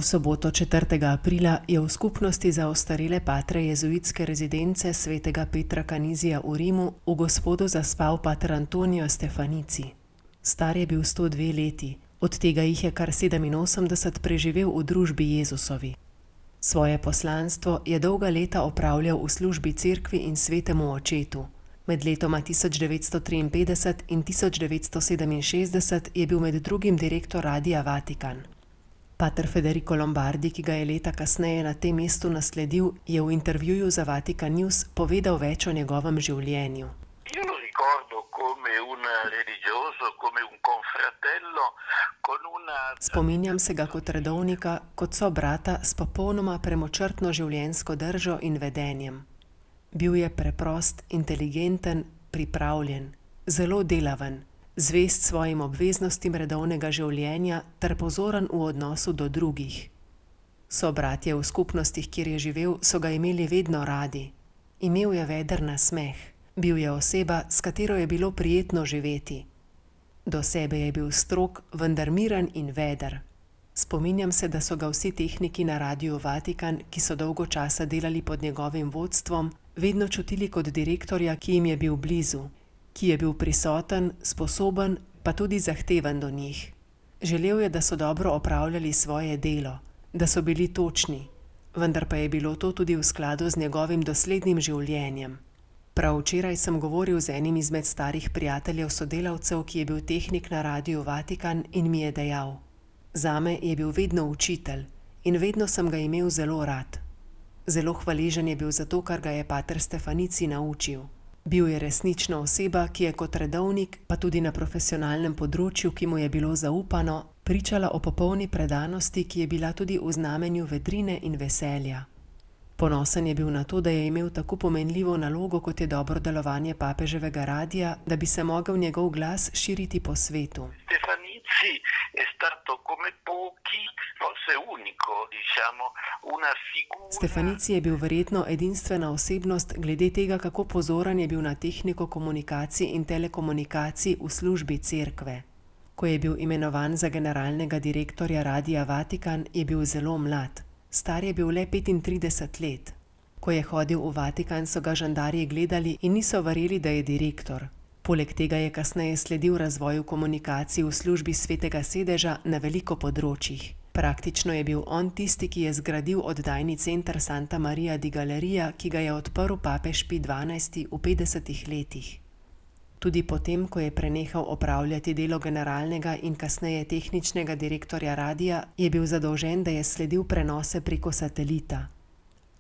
V soboto 4. aprila je v skupnosti za ostarele patre jezuitske rezidence svetega Petra Canizija v Rimu v Gospodu zaspal pater Antonio Stefanici. Star je bil 102 leti, od tega jih je kar 87 preživel v družbi Jezusovi. Svoje poslanstvo je dolga leta opravljal v službi cerkvi in svetemu očetu. Med letoma 1953 in 1967 je bil med drugim direktor Radia Vatikan. Pater Federico Lombardi, ki ga je leta kasneje na tem mestu nasledil, je v intervjuju za Vatikan News povedal več o njegovem življenju. Spominjam se ga kot redovnika, kot sobrata s popolnoma premočrtno življenjsko držo in vedenjem. Bil je preprost, inteligenten, pripravljen, zelo delaven, zvest svojim obveznostim redovnega življenja ter pozoren v odnosu do drugih. Sobratje v skupnostih, kjer je živel, so ga imeli vedno radi. Imel je veder nasmeh, bil je oseba, s katero je bilo prijetno živeti. Do sebe je bil strog, vendar miren in veder. Spominjam se, da so ga vsi tehniki na Radiu Vatikan, ki so dolgo časa delali pod njegovim vodstvom, vedno čutili kot direktorja, ki jim je bil blizu, ki je bil prisoten, sposoben, pa tudi zahteven do njih. Želel je, da so dobro opravljali svoje delo, da so bili točni, vendar pa je bilo to tudi v skladu z njegovim doslednim življenjem. Prav včeraj sem govoril z enim izmed starih prijateljev sodelavcev, ki je bil tehnik na Radiu Vatikan in mi je dejal: "Zame je bil vedno učitelj in vedno sem ga imel zelo rad." Zelo hvaležen je bil za to, kar ga je pater Stefanici naučil. Bil je resnično oseba, ki je kot redovnik, pa tudi na profesionalnem področju, ki mu je bilo zaupano, pričala o popolni predanosti, ki je bila tudi v znamenju vedrine in veselja. Ponosen je bil na to, da je imel tako pomenljivo nalogo, kot je dobro delovanje papeževega radia, da bi se mogel njegov glas širiti po svetu. Stefanici je bil verjetno edinstvena osebnost glede tega, kako pozoren je bil na tehniko komunikacij in telekomunikacij v službi cerkve. Ko je bil imenovan za generalnega direktorja Radia Vatikan, je bil zelo mlad. Star je bil le 35 let. Ko je hodil v Vatikan, so ga žandarji gledali in niso verjeli, da je direktor. Poleg tega je kasneje sledil razvoju komunikacij v službi Svetega sedeža na veliko področjih. Praktično je bil on tisti, ki je zgradil oddajni center Santa Maria di Galleria, ki ga je odprl papež Pij XII v 50 letih. Tudi potem, ko je prenehal opravljati delo generalnega in kasneje tehničnega direktorja radia, je bil zadolžen, da je sledil prenose preko satelita.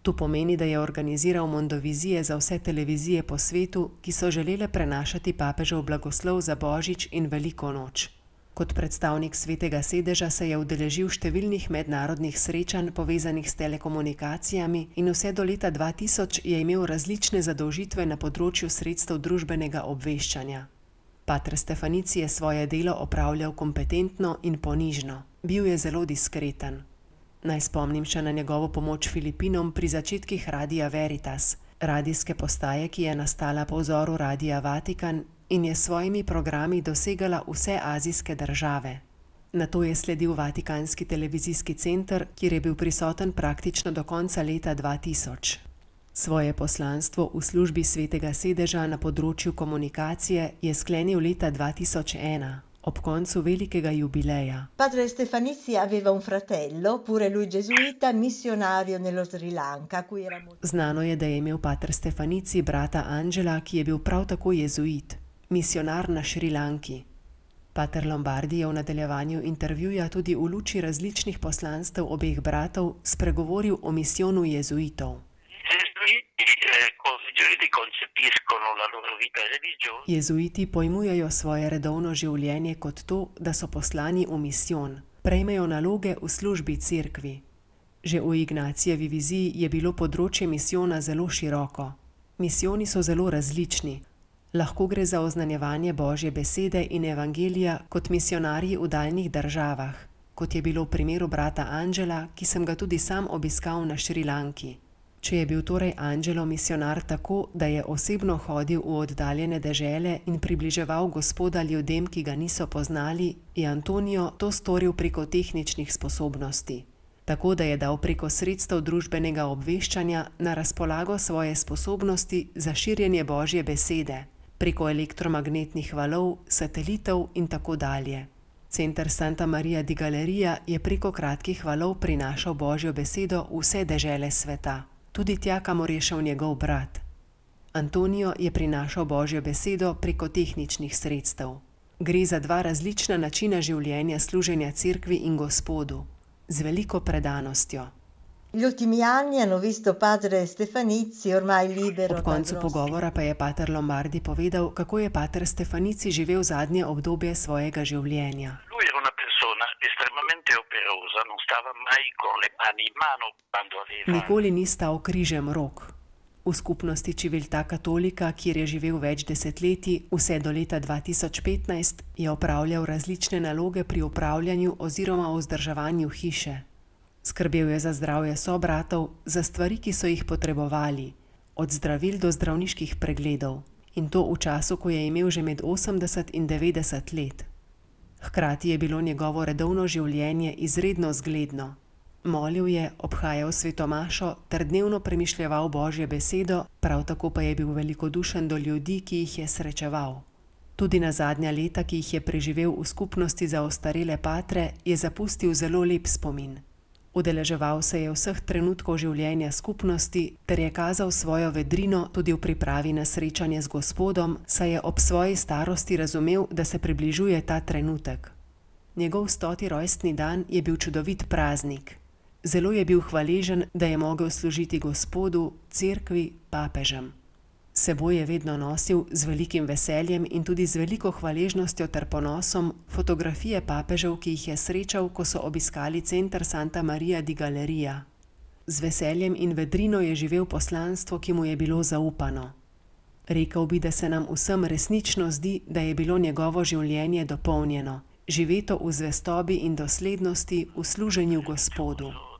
To pomeni, da je organiziral mondovizije za vse televizije po svetu, ki so želele prenašati papežev blagoslov za Božič in Veliko noč. Kot predstavnik Svetega sedeža se je udeležil številnih mednarodnih srečanj povezanih s telekomunikacijami in vse do leta 2000 je imel različne zadolžitve na področju sredstev družbenega obveščanja. Pater Stefanici je svoje delo opravljal kompetentno in ponižno. Bil je zelo diskreten. Naj spomnim še na njegovo pomoč Filipinom pri začetkih Radia Veritas, radijske postaje, ki je nastala po vzoru Radia Vatikan in je s svojimi programi dosegala vse azijske države. Nato je sledil Vatikanski televizijski center, kjer je bil prisoten praktično do konca leta 2000. Svoje poslanstvo v službi Svetega sedeža na področju komunikacije je sklenil leta 2001, ob koncu velikega jubileja. Padre Stefanici aveva un fratello, pure lui gesuita, missionario nello Sri Lanka, cui era molto... Znano je, da je imel pater Stefanici brata Angela, ki je bil prav tako jezuit, misionar na Šrilanki. Pater Lombardi je v nadaljevanju intervjuja tudi v luči različnih poslanstev obeh bratov spregovoril o misijonu jezuitov. Jezuiti pojmujejo svoje redovno življenje kot to, da so poslani v misijon, prejmejo naloge v službi cerkvi. Že v Ignacijevi viziji je bilo področje misijona zelo široko. Misijoni so zelo različni. Lahko gre za oznanjevanje Božje besede in evangelija kot misionarji v daljnih državah, kot je bilo v primeru brata Angela, ki sem ga tudi sam obiskal na Šrilanki. Če je bil torej Angelo misionar tako, da je osebno hodil v oddaljene dežele in približeval Gospoda ljudem, ki ga niso poznali, je Antonio to storil preko tehničnih sposobnosti. tako da je dal preko sredstev družbenega obveščanja na razpolago svoje sposobnosti za širjenje Božje besede, preko elektromagnetnih valov, satelitov in tako dalje. Center Santa Maria di Galleria je preko kratkih valov prinašal Božjo besedo v vse dežele sveta, tudi tja, kamor je šel njegov brat. Antonio je prinašal Božjo besedo preko tehničnih sredstev. Gre za dva različna načina življenja služenja cerkvi in Gospodu, z veliko predanostjo. Gli ultimi anni hanno visto padre Stefanici ormai libero Ob da koncu grossi pogovora pa je pater Lombardi povedal, kako je pater Stefanici živel zadnje obdobje svojega življenja. Lui era una persona estremamente operosa, non stava mai con le mani in mano quando aveva... Nikoli ni stal križem rok. V skupnosti Civiltà Cattolica, kjer je živel več desetletij, vse do leta 2015, je opravljal različne naloge pri upravljanju oziroma vzdrževanju hiše. Skrbel je za zdravje sobratov, za stvari, ki so jih potrebovali, od zdravil do zdravniških pregledov, in to v času, ko je imel že med 80 in 90 let. Hkrati je bilo njegovo redovno življenje izredno zgledno. Molil je, obhajal svetomašo ter dnevno premišljeval Božjo besedo, prav tako pa je bil velikodušen do ljudi, ki jih je srečeval. Tudi na zadnja leta, ki jih je preživel v skupnosti za ostarele patre, je zapustil zelo lep spomin. Udeleževal se je vseh trenutkov življenja skupnosti ter je kazal svojo vedrino tudi v pripravi na srečanje z Gospodom, saj je ob svoji starosti razumel, da se približuje ta trenutek. Njegov 100. rojstni dan je bil čudovit praznik. Zelo je bil hvaležen, da je mogel služiti Gospodu, cerkvi, papežem. S seboj je vedno nosil z velikim veseljem in tudi z veliko hvaležnostjo ter ponosom fotografije papežev, ki jih je srečal, ko so obiskali center Santa Maria di Galleria. Z veseljem in vedrino je živel poslanstvo, ki mu je bilo zaupano. Rekel bi, da se nam vsem resnično zdi, da je bilo njegovo življenje dopolnjeno, živeto v zvestobi in doslednosti v služenju Gospodu.